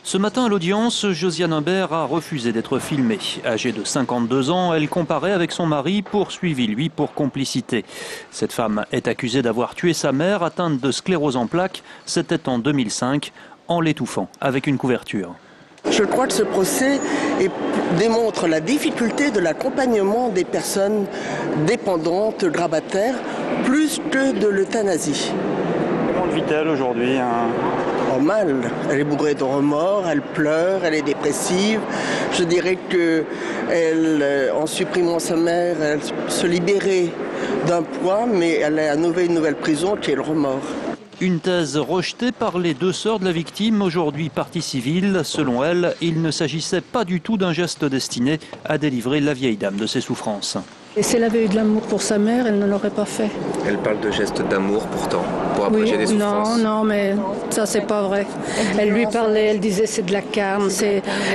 Ce matin à l'audience, Josiane Imbert a refusé d'être filmée. Âgée de 52 ans, elle comparait avec son mari, poursuivi lui pour complicité. Cette femme est accusée d'avoir tué sa mère, atteinte de sclérose en plaques. C'était en 2005, en l'étouffant avec une couverture. Je crois que ce procès démontre la difficulté de l'accompagnement des personnes dépendantes, grabataires, plus que de l'euthanasie. Comment vit-elle aujourd'hui Oh, mal. Elle est bourrée de remords, elle pleure, elle est dépressive. Je dirais que en supprimant sa mère, elle se libérait d'un poids, mais elle a une nouvelle prison qui est le remords. Une thèse rejetée par les deux sœurs de la victime, aujourd'hui partie civile. Selon elle, il ne s'agissait pas du tout d'un geste destiné à délivrer la vieille dame de ses souffrances. Et si elle avait eu de l'amour pour sa mère, elle ne l'aurait pas fait. Elle parle de gestes d'amour pourtant, pour abréger des souffrances. Non, mais ça c'est pas vrai. Elle lui parlait, elle disait c'est de la carne,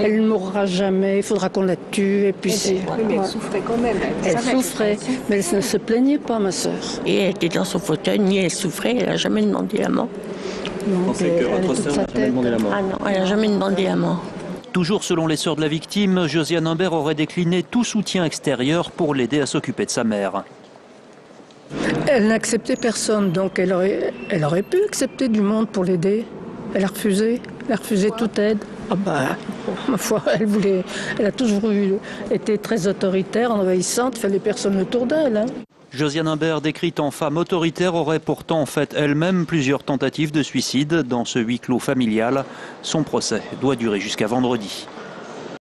elle ne mourra jamais, il faudra qu'on la tue. Et puis mais elle souffrait quand même. Elle souffrait, mais elle ne se plaignait pas, ma sœur. Et elle était dans son fauteuil, ni elle souffrait, elle n'a jamais demandé la mort. Vous pensez que votre sœur n'a jamais demandé la mort? Ah non, elle n'a jamais demandé la mort. Toujours selon les sœurs de la victime, Josiane Imbert aurait décliné tout soutien extérieur pour l'aider à s'occuper de sa mère. Elle n'acceptait personne, donc elle aurait pu accepter du monde pour l'aider. Elle a refusé toute aide. Ah bah, ma foi, elle a toujours été très autoritaire, envahissante, il fallait personne autour d'elle. Hein. Josiane Imbert, décrite en femme autoritaire, aurait pourtant fait elle-même plusieurs tentatives de suicide dans ce huis clos familial. Son procès doit durer jusqu'à vendredi.